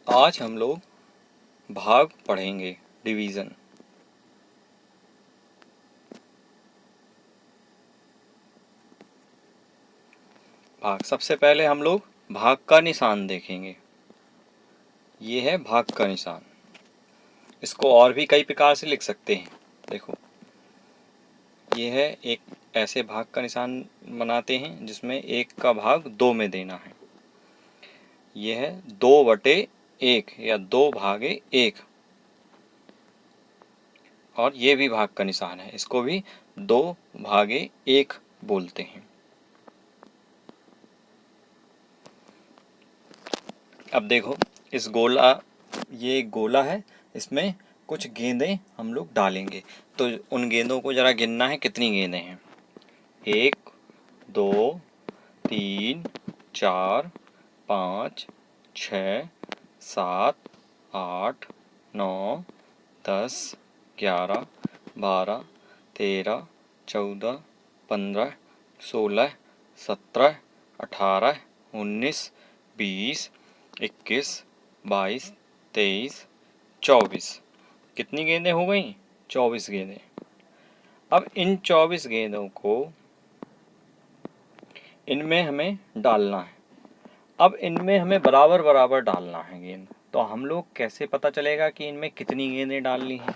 आज हम लोग भाग पढ़ेंगे, डिवीज़न। भाग, सबसे पहले हम लोग भाग का निशान देखेंगे। ये है भाग का निशान। इसको और भी कई प्रकार से लिख सकते हैं। देखो, ये है एक ऐसे भाग का निशान बनाते हैं जिसमें एक का भाग 2 में देना है। ये है 2/1 या 2/1। और ये भी भाग का निशान है, इसको भी 2/1 बोलते हैं। अब देखो, इस गोला, ये एक गोला है, इसमें कुछ गेंदें हम लोग डालेंगे। तो उन गेंदों को ज़रा गिनना है, कितनी गेंदें हैं। 1 2 3 4 5 6 7 8 9 10 11 12 13 14 15 16 17 18 19 20 21 22 23 24। कितनी गेंदें हो गई? 24 गेंदें। अब इन 24 गेंदों को इनमें हमें डालना है। अब इनमें हमें बराबर बराबर डालना है गेंद। तो हम लोग कैसे पता चलेगा कि इनमें कितनी गेंदें डालनी हैं?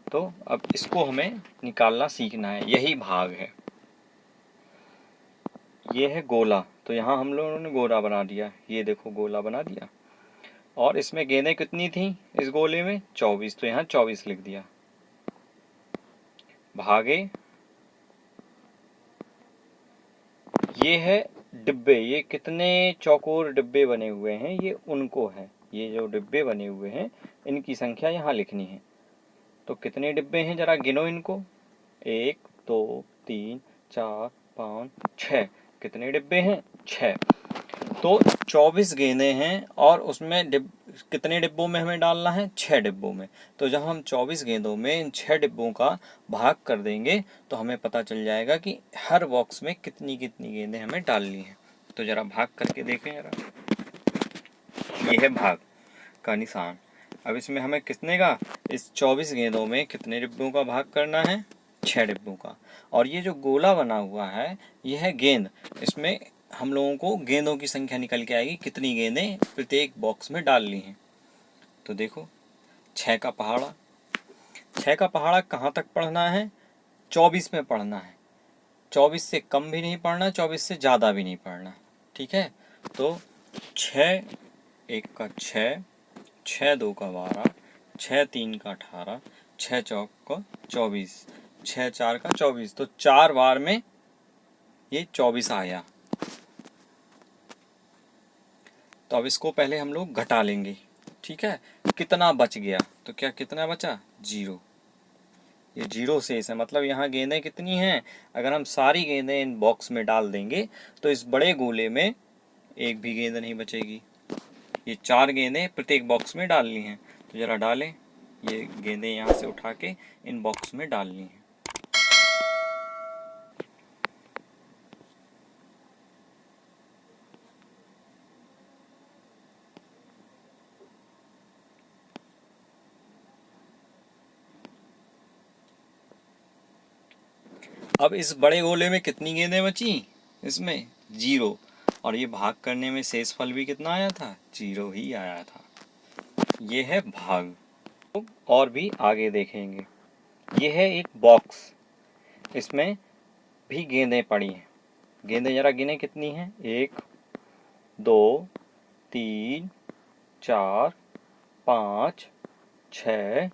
तो अब इसको हमें निकालना सीखना है। यही भाग है। ये है गोला, तो यहाँ हम लोगों ने गोला बना दिया। ये देखो, गोला बना दिया। और इसमें गेंदें कितनी थी इस गोले में? 24, तो यहाँ 24 लिख दिया। भागे, ये है डिब्बे। ये कितने चौकोर डिब्बे बने हुए हैं, ये उनको है। ये जो डिब्बे बने हुए हैं, इनकी संख्या यहाँ लिखनी है। तो कितने डिब्बे हैं, जरा गिनो इनको। 1 2 3 4 5 6। कितने डिब्बे हैं? 6। तो 24 गेंदें हैं और उसमें कितने डिब्बों में हमें डालना है? 6 डिब्बों में। तो जब हम 24 गेंदों में इन 6 डिब्बों का भाग कर देंगे तो हमें पता चल जाएगा कि हर बॉक्स में कितनी कितनी गेंदें हमें डालनी है। तो ज़रा भाग करके देखें ज़रा। ये है भाग का निशान। अब इसमें हमें कितने का, इस 24 गेंदों में कितने डिब्बों का भाग करना है? 6 डिब्बों का। और ये जो गोला बना हुआ है, ये है गेंद। इसमें हम लोगों को गेंदों की संख्या निकल के आएगी, कितनी गेंदें प्रत्येक बॉक्स में डालनी हैं। तो देखो, 6 का पहाड़ा। 6 का पहाड़ा कहाँ तक पढ़ना है? 24 में पढ़ना है। 24 से कम भी नहीं पढ़ना, 24 से ज़्यादा भी नहीं पढ़ना। ठीक है। तो 6 1 का 6, 6 2 का 12, 6 3 का 18, 6 चौक का 24, 6 4 का 24। तो 4 बार में ये 24 आया। तो अब इसको पहले हम लोग घटा लेंगे। ठीक है। कितना बच गया? तो क्या कितना बचा? 0। ये 0 शेष है, मतलब यहाँ गेंदें कितनी हैं? अगर हम सारी गेंदें इन बॉक्स में डाल देंगे तो इस बड़े गोले में एक भी गेंद नहीं बचेगी। ये 4 गेंदें प्रत्येक बॉक्स में डालनी हैं। तो ज़रा डालें। ये गेंदें यहाँ से उठा के इन बॉक्स में डालनी हैं। अब इस बड़े गोले में कितनी गेंदें बची? इसमें 0। और ये भाग करने में शेषफल भी कितना आया था? 0 ही आया था। ये है भाग। और भी आगे देखेंगे। ये है एक बॉक्स, इसमें भी गेंदें पड़ी हैं। गेंदें जरा गिने कितनी हैं? 1 2 3 4 5 6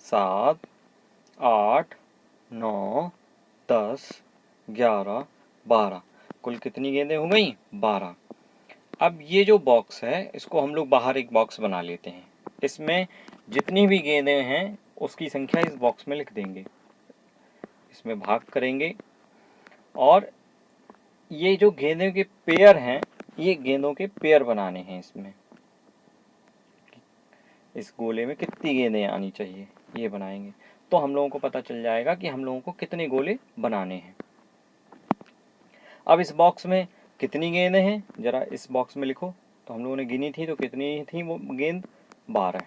7 8 9 10 11 12। कुल कितनी गेंदें हो गई? 12। अब ये जो बॉक्स है, इसको हम लोग बाहर एक बॉक्स बना लेते हैं। इसमें जितनी भी गेंदें हैं उसकी संख्या इस बॉक्स में लिख देंगे। इसमें भाग करेंगे और ये जो गेंदों के पेयर हैं, ये गेंदों के पेयर बनाने हैं। इसमें इस गोले में कितनी गेंदें आनी चाहिए, ये बनाएंगे। तो हम लोगों को पता चल जाएगा कि हम लोगों को कितने गोले बनाने हैं। अब इस बॉक्स में कितनी गेंदें हैं, ज़रा इस बॉक्स में लिखो। तो हम लोगों ने गिनी थी, तो कितनी थी वो गेंद? 12।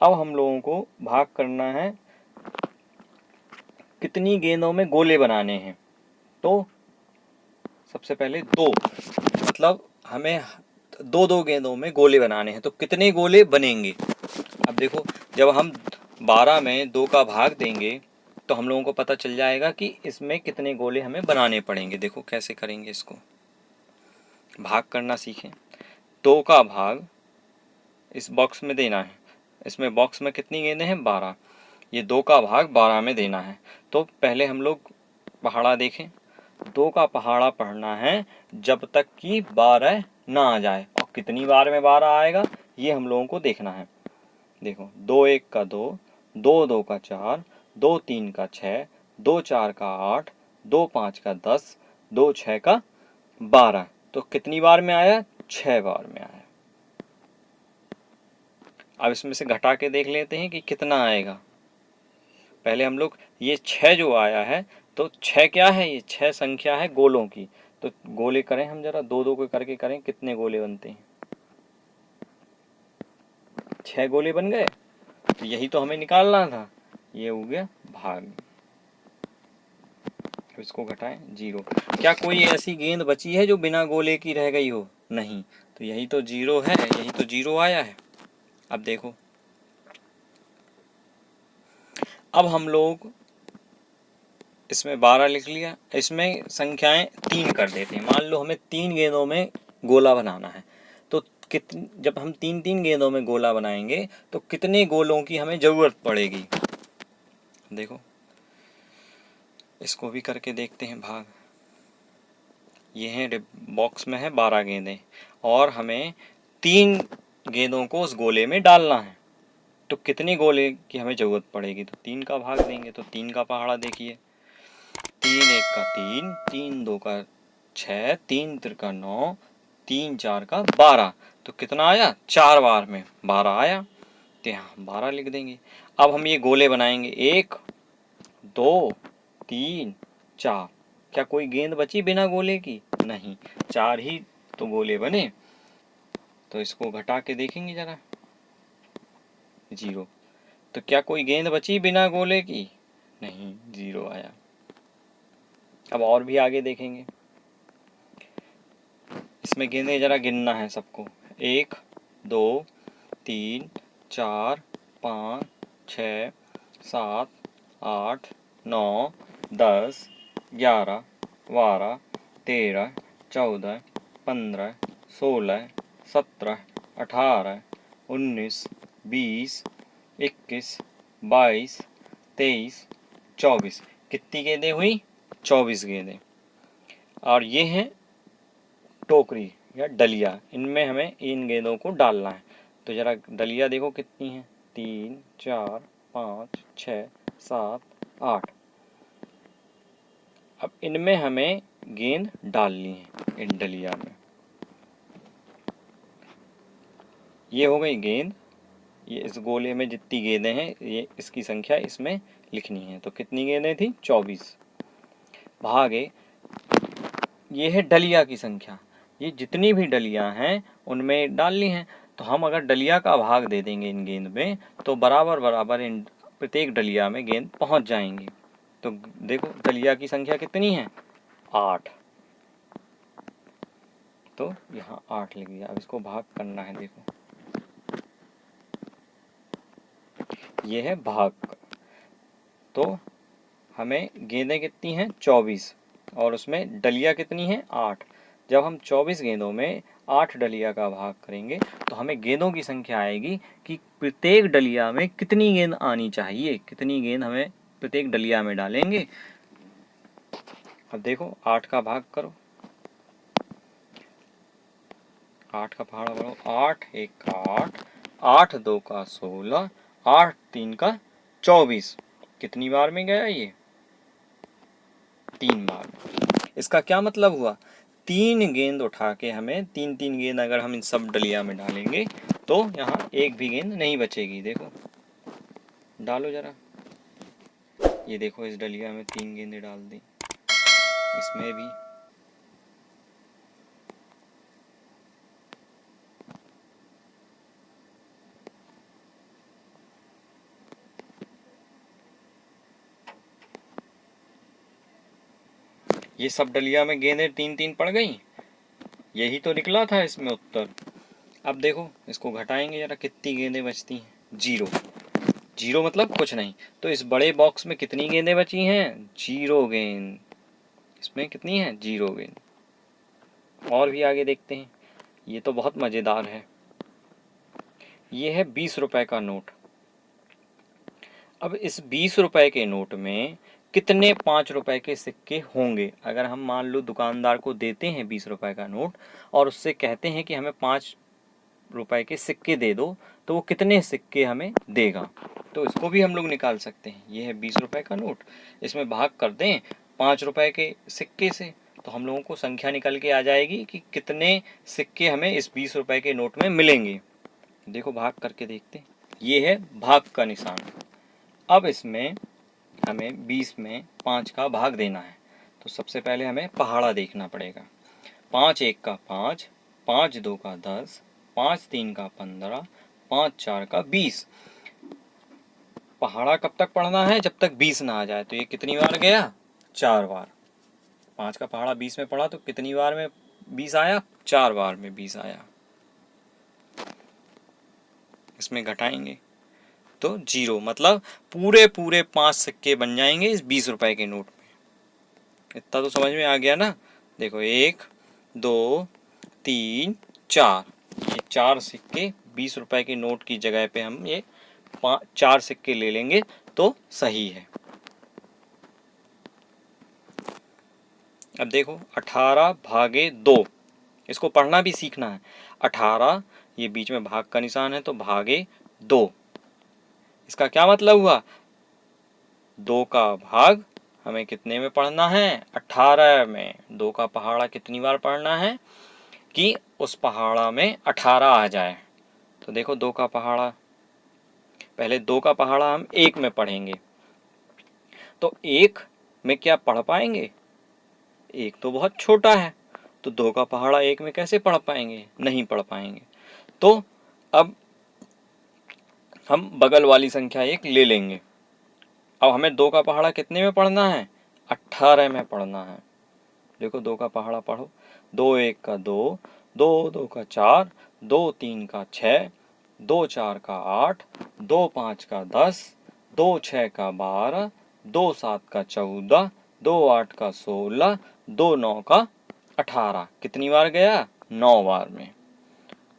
अब हम लोगों को भाग करना है कितनी गेंदों में गोले बनाने हैं। तो सबसे पहले 2, मतलब हमें 2-2 गेंदों में गोले बनाने हैं, तो कितने गोले बनेंगे? अब देखो, जब हम 12 में 2 का भाग देंगे तो हम लोगों को पता चल जाएगा कि इसमें कितने गोले हमें बनाने पड़ेंगे। देखो कैसे करेंगे, इसको भाग करना सीखें। 2 का भाग इस बॉक्स में देना है, इसमें बॉक्स में कितनी गेंदें हैं? 12। ये 2 का भाग 12 में देना है। तो पहले हम लोग पहाड़ा देखें। 2 का पहाड़ा पढ़ना है जब तक कि 12 ना आ जाए, और कितनी बार में 12 आएगा ये हम लोगों को देखना है। देखो, 2-1 का 2, 2-2 का 4, 2-3 का 6, 2-4 का 8, 2-5 का 10, 2-6 का 12। तो कितनी बार में आया? 6 बार में आया। अब इसमें से घटा के देख लेते हैं कि कितना आएगा। पहले हम लोग ये 6 जो आया है, तो 6 क्या है? ये 6 संख्या है गोलों की। तो गोले करें हम जरा, 2-2 के करके करें, कितने गोले बनते हैं? 6 गोले बन गए। तो यही तो हमें निकालना था। ये हो गया भाग। इसको घटाएं, 0। क्या कोई ऐसी गेंद बची है जो बिना गोले की रह गई हो? नहीं। तो यही तो 0 है, यही तो 0 आया है। अब देखो, अब हम लोग इसमें 12 लिख लिया, इसमें संख्याएं 3 कर देते हैं। मान लो हमें 3 गेंदों में गोला बनाना है, तो जब हम 3-3 गेंदों में गोला बनाएंगे तो कितने गोलों की हमें ज़रूरत पड़ेगी? देखो, इसको भी करके देखते हैं भाग। ये है बॉक्स में है 12 गेंदें, और हमें 3 गेंदों को उस गोले में डालना है, तो कितने गोले की हमें ज़रूरत पड़ेगी? तो 3 का भाग देंगे। तो 3 का पहाड़ा देखिए, 3-1 का 3, 3-2 का 6, 3-3 का 9, 3-4 का 12। तो कितना आया? 4 बार में 12 आया। तो यहाँ 12 लिख देंगे। अब हम ये गोले बनाएंगे, 1, 2, 3, 4। क्या कोई गेंद बची बिना गोले की? नहीं, 4 ही तो गोले बने। तो इसको घटा के देखेंगे जरा, 0। तो क्या कोई गेंद बची बिना गोले की? नहीं, 0 आया। अब और भी आगे देखेंगे। इसमें गेंदें जरा गिनना है सबको, 1, 2, 3, 4, 5, 6, 7, 8, 9, 10, 11, 12, 13, 14, 15, 16, 17, 18, 19, 20, 21, 22, 23, 24। कितनी गेंदें हुई? 24 गेंदें। और ये हैं टोकरी या डलिया, इनमें हमें इन गेंदों को डालना है। तो ज़रा डलिया देखो कितनी है, 3, 4, 5, 6, 7, 8। अब इनमें हमें गेंद डालनी है, इन डलिया में। ये हो गई गेंद। ये इस गोले में जितनी गेंदें हैं, ये इसकी संख्या इसमें लिखनी है। तो कितनी गेंदें थी? 24। भागे, ये है डलिया की संख्या। ये जितनी भी डलियां हैं उनमें डालनी है। तो हम अगर डलिया का भाग दे देंगे इन गेंद में, तो बराबर बराबर इन प्रत्येक डलिया में गेंद पहुंच जाएंगी। तो देखो, डलिया की संख्या कितनी है? 8। तो यहाँ 8 लिख दिया। अब इसको भाग करना है। देखो, ये है भाग। तो हमें गेंदें कितनी हैं? 24, और उसमें डलिया कितनी है? 8। जब हम 24 गेंदों में 8 डलिया का भाग करेंगे तो हमें गेंदों की संख्या आएगी कि प्रत्येक डलिया में कितनी गेंद आनी चाहिए, कितनी गेंद हमें प्रत्येक डलिया में डालेंगे। अब देखो, 8 का भाग करो, 8 का पहाड़ा करो, 8-1 का 8, 8-2 का 16, 8-3 का 24। कितनी बार में गया ये? 3 बार में। इसका क्या मतलब हुआ? 3 गेंद उठा के हमें 3-3 गेंद अगर हम इन सब डलिया में डालेंगे तो यहाँ एक भी गेंद नहीं बचेगी। देखो, डालो जरा। ये देखो, इस डलिया में 3 गेंदें डाल दी, इसमें भी। ये सब डलिया में गेंदें 3-3 पड़ गई, यही तो निकला था इसमें उत्तर। अब देखो इसको घटाएंगे जरा, कितनी गेंदें बचती हैं, 0। 0 मतलब कुछ नहीं। तो इस बड़े बॉक्स में कितनी गेंदें बची हैं, 0 गेंद। इसमें कितनी है, 0 गेंद। और भी आगे देखते हैं, ये तो बहुत मज़ेदार है। ये है 20 रुपए का नोट। अब इस 20 रुपए के नोट में कितने 5 रुपए के सिक्के होंगे। अगर हम मान लो दुकानदार को देते हैं 20 रुपए का नोट और उससे कहते हैं कि हमें 5 रुपए के सिक्के दे दो, तो वो कितने सिक्के हमें देगा। तो इसको भी हम लोग निकाल सकते हैं। ये है 20 रुपए का नोट, इसमें भाग कर दें 5 रुपए के सिक्के से, तो हम लोगों को संख्या निकल के आ जाएगी कि कितने सिक्के हमें इस 20 रुपए के नोट में मिलेंगे। देखो भाग करके देखते हैं, ये है भाग का निशान। अब इसमें हमें 20 में 5 का भाग देना है, तो सबसे पहले हमें पहाड़ा देखना पड़ेगा। 5 1 का 5, 5 2 का 10, 5 3 का 15, 5 4 का 20। पहाड़ा कब तक पढ़ना है, जब तक 20 ना आ जाए। तो ये कितनी बार गया, 4 बार। 5 का पहाड़ा 20 में पढ़ा तो कितनी बार में 20 आया, 4 बार में 20 आया। इसमें घटाएंगे तो 0, मतलब पूरे पूरे 5 सिक्के बन जाएंगे इस 20 रुपए के नोट में। इतना तो समझ में आ गया ना। देखो 1 2 3 4, ये 4 सिक्के 20 रुपए के नोट की जगह पे हम ये 4 सिक्के ले लेंगे तो सही है। अब देखो 18 भागे 2, इसको पढ़ना भी सीखना है। 18, ये बीच में भाग का निशान है तो भागे 2। इसका क्या मतलब हुआ, 2 का भाग हमें कितने में पढ़ना है, 18 में। 2 का पहाड़ा कितनी बार पढ़ना है कि उस पहाड़ा में 18 आ जाए। तो देखो 2 का पहाड़ा, पहले 2 का पहाड़ा हम 1 में पढ़ेंगे, तो 1 में क्या पढ़ पाएंगे, 1 तो बहुत छोटा है, तो 2 का पहाड़ा 1 में कैसे पढ़ पाएंगे, नहीं पढ़ पाएंगे। तो अब हम बगल वाली संख्या 1 ले लेंगे। अब हमें 2 का पहाड़ा कितने में पढ़ना है, 18 में पढ़ना है। देखो 2 का पहाड़ा पढ़ो, 2 1 का 2, 2 2 का 4, 2 3 का 6, 2 4 का 8, 2 5 का 10, 2 6 का 12, 2 7 का 14, 2 8 का 16, 2 9 का 18। कितनी बार गया, 9 बार में।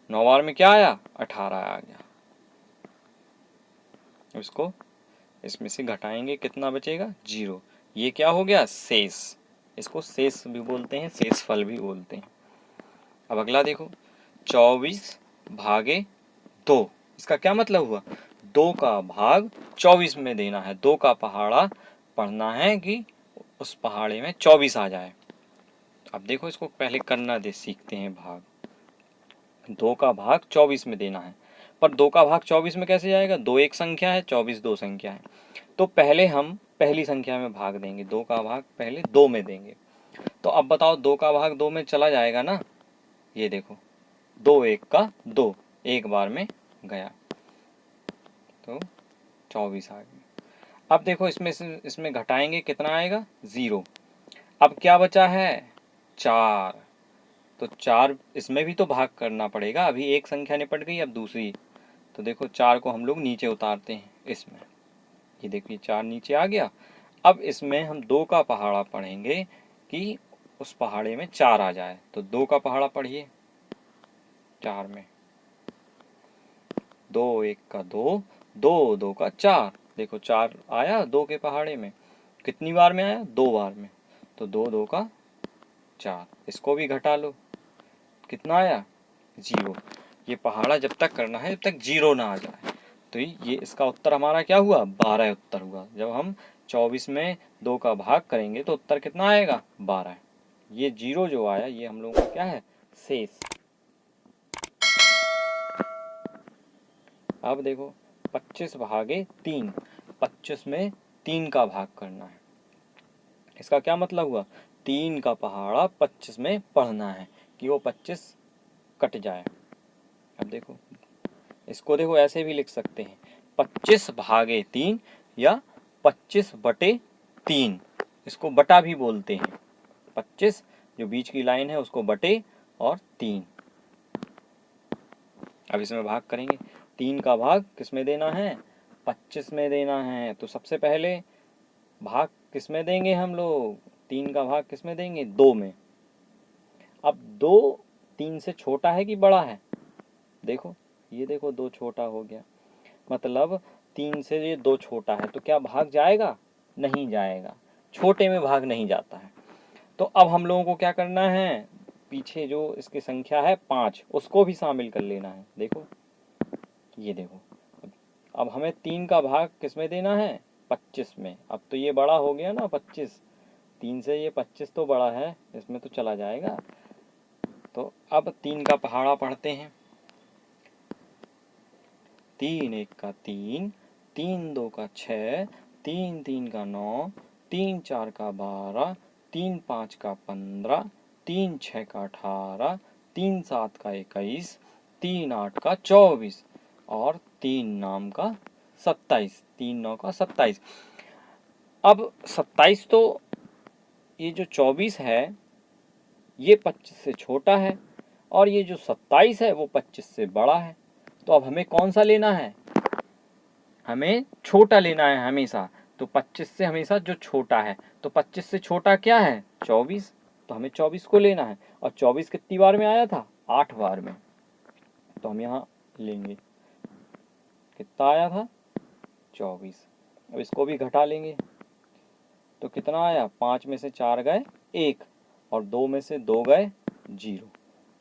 9 बार में क्या आया, 18 आ गया। इसको इसमें से घटाएंगे, कितना बचेगा, 0। ये क्या हो गया, शेष। इसको शेष भी बोलते हैं, शेष फल भी बोलते हैं। अब अगला देखो 24 भागे 2, इसका क्या मतलब हुआ, 2 का भाग 24 में देना है। 2 का पहाड़ा पढ़ना है कि उस पहाड़े में 24 आ जाए। अब देखो इसको पहले करना दे, सीखते हैं भाग। 2 का भाग 24 में देना है, पर 2 का भाग 24 में कैसे जाएगा, 2 एक संख्या है, 24 दो संख्या है। तो पहले हम पहली संख्या में भाग देंगे, 2 का भाग पहले 2 में देंगे। तो अब बताओ 2 का भाग 2 में चला जाएगा ना, ये देखो 2 1 का 2, एक बार में गया, तो 24 आ गया। अब देखो इसमें घटाएंगे, कितना आएगा, 0। अब क्या बचा है, 4। तो 4, इसमें भी तो भाग करना पड़ेगा। अभी एक संख्या निपट गई, अब दूसरी। तो देखो 4 को हम लोग नीचे उतारते हैं इसमें, ये देखिए 4 नीचे आ गया। अब इसमें हम 2 का पहाड़ा पढ़ेंगे कि उस पहाड़े में 4 आ जाए। तो 2 का पहाड़ा पढ़िए 4 में, 2 1 का 2, 2 2 का 4। देखो 4 आया 2 के पहाड़े में, कितनी बार में आया, 2 बार में। तो 2 2 का 4। इसको भी घटा लो, कितना आया, 0। ये पहाड़ा जब तक करना है जब तक 0 ना आ जाए। तो ये इसका उत्तर हमारा क्या हुआ, 12 उत्तर हुआ। जब हम 24 में 2 का भाग करेंगे तो उत्तर कितना आएगा, 12। ये 0 जो आया ये हम लोगों का क्या है, शेष। अब देखो 25 भागे 3, 25 में 3 का भाग करना है। इसका क्या मतलब हुआ, 3 का पहाड़ा 25 में पढ़ना है कि वो 25 कट जाए। अब देखो इसको देखो ऐसे भी लिख सकते हैं, 25 भागे 3 या 25 बटे 3, इसको बटा भी बोलते हैं। 25 जो बीच की लाइन है उसको बटे और 3। अब इसमें भाग करेंगे। 3 का भाग किस में देना है? 25 में देना है। तो सबसे पहले भाग किस में देंगे हम लोग? 3 का भाग किस में देंगे? 2 में। अब 2 3 से छोटा है कि बड़ा है? देखो, ये देखो 2 छोटा हो गया, मतलब 3 से ये 2 छोटा है, तो क्या भाग जाएगा? नहीं जाएगा, छोटे में भाग नहीं जाता है। तो अब हम लोगों को क्या करना है? पीछे जो इसकी संख्या है 5 उसको भी शामिल कर लेना है। देखो, ये देखो, अब हमें 3 का भाग किस में देना है? 25 में। अब तो ये बड़ा हो गया ना 25, 3 से ये 25 तो बड़ा है, इसमें तो चला जाएगा। तो अब 3 का पहाड़ा पढ़ते हैं। 3 1 का 3, 3 2 का 6, 3 3 का 9, 3 4 का 12, 3 5 का 15, 3 6 का 18, 3 7 का 21, 3 8 का 24 और 3 9 का 27। 3 9 का 27। अब 27 तो ये जो 24 है ये 25 से छोटा है और ये जो 27 है वो 25 से बड़ा है। तो अब हमें कौन सा लेना है? हमें छोटा लेना है हमेशा। तो 25 से हमेशा जो छोटा है, तो 25 से छोटा क्या है? 24। तो हमें 24 को लेना है। और 24 कितनी बार में आया था? 8 बार में। तो हम यहाँ लेंगे, कितना आया था? 24। अब इसको भी घटा लेंगे, तो कितना आया? 5 में से 4 गए 1 और 2 में से 2 गए 0।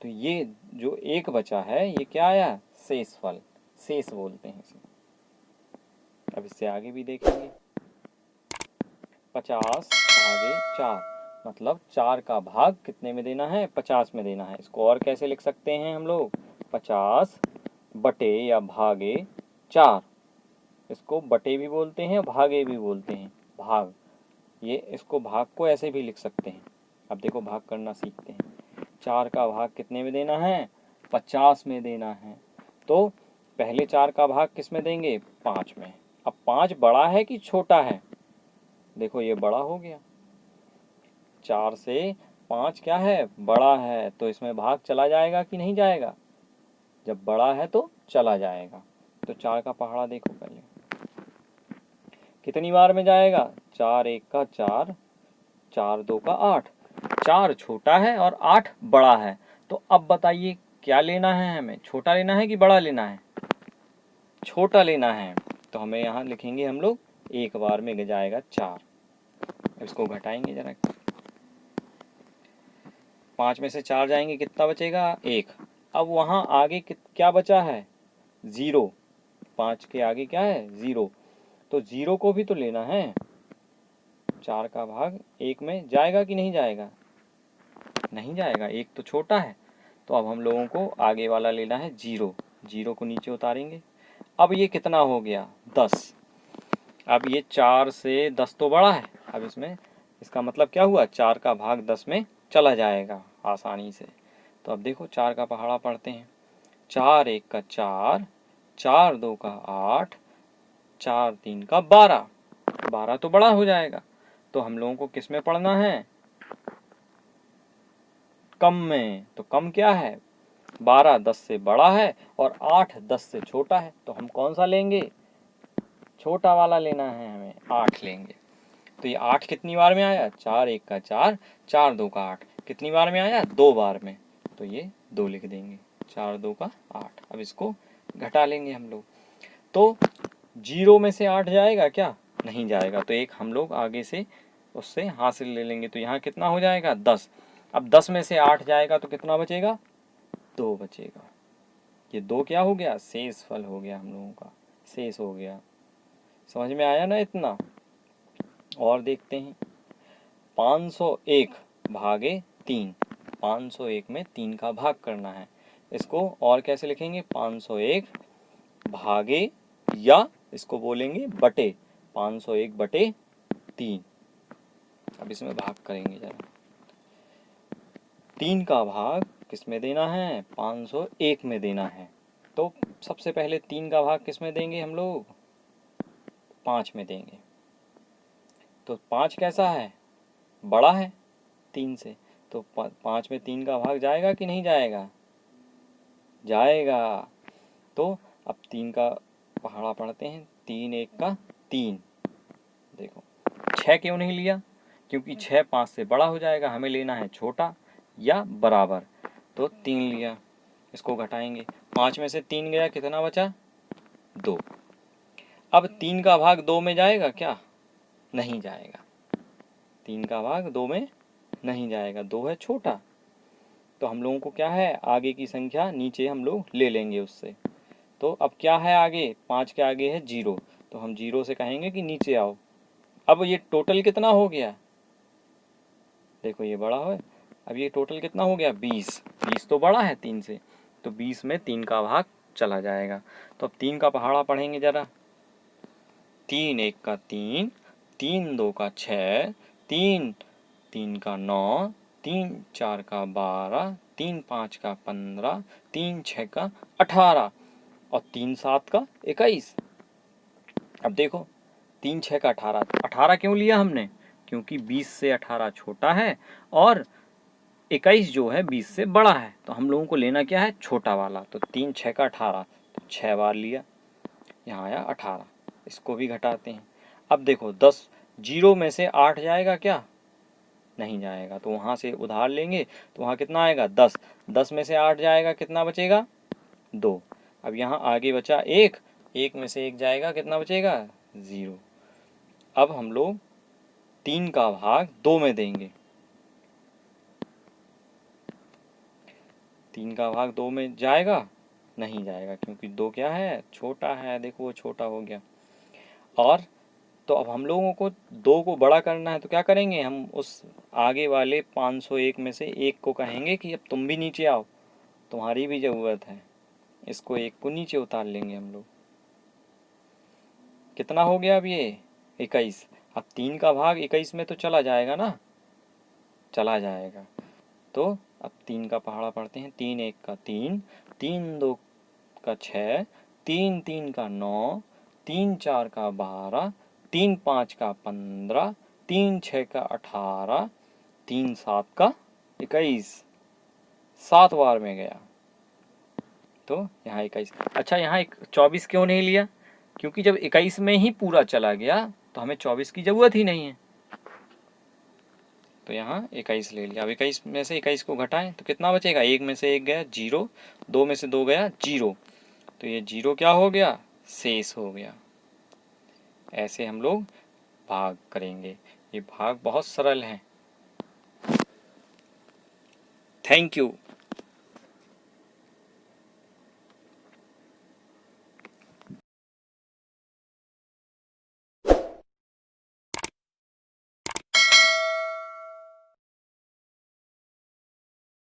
तो ये जो 1 बचा है ये क्या आया? शेषफल, शेष बोलते हैं इसे। अब इससे आगे भी देखेंगे। 50 भागे 4, मतलब 4 का भाग कितने में देना है? 50 में देना है। इसको और कैसे लिख सकते हैं हम लोग? 50 बटे या भागे 4। इसको बटे भी बोलते हैं, भागे भी बोलते हैं। भाग, ये इसको भाग को ऐसे भी लिख सकते हैं। अब देखो भाग करना सीखते हैं। 4 का भाग कितने में देना है? 50 में देना है। तो पहले 4 का भाग किस में देंगे? 5 में। अब 5 बड़ा है कि छोटा है? देखो ये बड़ा हो गया। 4 से 5 क्या है? बड़ा है। तो इसमें भाग चला जाएगा कि नहीं जाएगा? जब बड़ा है तो चला जाएगा। तो 4 का पहाड़ा देखो पहले कितनी बार में जाएगा? 4 1 का 4, 4 2 का 8। 4 छोटा है और 8 बड़ा है। तो अब बताइए क्या लेना है हमें? छोटा लेना है कि बड़ा लेना है? छोटा लेना है। तो हमें यहाँ लिखेंगे हम लोग, एक बार में जाएगा 4। इसको घटाएंगे जरा। 5 में से 4 जाएंगे, कितना बचेगा? 1। अब वहाँ आगे क्या बचा है? 0। 5 के आगे क्या है? 0। तो 0 को भी तो लेना है। 4 का भाग 1 में जाएगा कि नहीं जाएगा? नहीं जाएगा, 1 तो छोटा है। तो अब हम लोगों को आगे वाला लेना है 0। 0 को नीचे उतारेंगे। अब ये कितना हो गया? 10। अब ये 4 से 10 तो बड़ा है। अब इसमें इसका मतलब क्या हुआ? 4 का भाग 10 में चला जाएगा आसानी से। तो अब देखो 4 का पहाड़ा पढ़ते हैं। 4 1 का 4, 4 2 का 8, 4 3 का 12। 12 तो बड़ा हो जाएगा। तो हम लोगों को किस में पढ़ना है? कम में। तो कम क्या है? 12 10 से बड़ा है और 8 10 से छोटा है। तो हम कौन सा लेंगे? छोटा वाला लेना है हमें, 8 लेंगे। तो ये 8 कितनी बार में आया? 4 1 का 4, 4 2 का 8। कितनी बार में आया? 2 बार में। तो ये 2 लिख देंगे। 4 2 का 8। अब इसको घटा लेंगे हम लोग। तो 0 में से 8 जाएगा क्या? नहीं जाएगा। तो एक हम लोग आगे से उससे हासिल ले लेंगे। तो यहाँ कितना हो जाएगा? 10। अब 10 में से 8 जाएगा तो कितना बचेगा? 2 बचेगा। ये 2 क्या हो गया? शेष फल हो गया, हम लोगों का शेष हो गया। समझ में आया ना इतना? और देखते हैं। 501 भागे 3। 501 में 3 का भाग करना है। इसको और कैसे लिखेंगे? 501 भागे, या इसको बोलेंगे बटे, 501 बटे 3। अब इसमें भाग करेंगे जरा। 3 का भाग किस में देना है? 501 में देना है। तो सबसे पहले 3 का भाग किस में देंगे हम लोग? 5 में देंगे। तो 5 कैसा है? बड़ा है। 3 से, तो 5 में 3 का भाग जाएगा कि नहीं जाएगा? जाएगा। तो अब 3 का पहाड़ा पढ़ते हैं, 3 1 का 3। देखो 6 क्यों नहीं लिया? क्योंकि 6 5 से बड़ा हो जाएगा, हमें लेना है छोटा या बराबर, तो 3 लिया। इसको घटाएंगे, 5 में से 3 गया, कितना बचा? 2। अब 3 का भाग 2 में जाएगा क्या? नहीं जाएगा। 3 का भाग 2 में नहीं जाएगा, 2 है छोटा। तो हम लोगों को क्या है, आगे की संख्या नीचे हम लोग ले लेंगे उससे। तो अब क्या है आगे? 5 के आगे है 0, तो हम 0 से कहेंगे कि नीचे आओ। अब ये टोटल कितना हो गया? देखो ये बड़ा है। अब ये टोटल कितना हो गया? 20। 20 तो बड़ा है 3 से, तो 20 में 3 का भाग चला जाएगा। तो अब 3 का पहाड़ा पढ़ेंगे ज़रा। 3 1 का 3, 3 2 का 6, 3 3 का 9, 3 4 का 12, 3 5 का 15, 3 6 का 18 और 3 7 का 21। अब देखो 3 6 का 18, 18 क्यों लिया हमने? क्योंकि 20 से 18 छोटा है और 21 जो है 20 से बड़ा है, तो हम लोगों को लेना क्या है? छोटा वाला। तो 3 6 का 18, तो 6 बार लिया, यहाँ आया 18। इसको भी घटाते हैं। अब देखो 10, 0 में से 8 जाएगा क्या? नहीं जाएगा, तो वहाँ से उधार लेंगे, तो वहाँ कितना आएगा? 10। 10 में से 8 जाएगा, कितना बचेगा? 2। अब यहाँ आगे बचा 1, 1 में से 1 जाएगा, कितना बचेगा? 0। अब हम लोग 3 का भाग 2 में देंगे। 3 का भाग 2 में जाएगा? नहीं जाएगा, क्योंकि 2 क्या है? छोटा है। देखो वो छोटा हो गया। और तो अब हम लोगों को 2 को बड़ा करना है, तो क्या करेंगे? हम उस आगे वाले 501 में से 1 को कहेंगे कि अब तुम भी नीचे आओ, तुम्हारी भी ज़रूरत है। इसको 1 को नीचे उतार लेंगे हम लोग। कितना हो गया अब ये? 21। अब 3 का भाग 21 में तो चला जाएगा ना? चला जाएगा। तो अब 3 का पहाड़ा पढ़ते हैं। 3 1 का 3, 3 2 का 6, 3 3 का 9, 3 4 का 12, 3 5 का 15, 3 6 का 18, 3 7 का 21। 7 बार में गया, तो यहाँ 21। अच्छा यहाँ 24 क्यों नहीं लिया? क्योंकि जब 21 में ही पूरा चला गया तो हमें 24 की ज़रूरत ही नहीं है, तो यहाँ 21 ले लिया। अब 21 में से 21 को घटाएं तो कितना बचेगा? 1 में से 1 गया 0, 2 में से 2 गया 0, तो ये 0 क्या हो गया? शेष हो गया। ऐसे हम लोग भाग करेंगे। ये भाग बहुत सरल है। Thank you.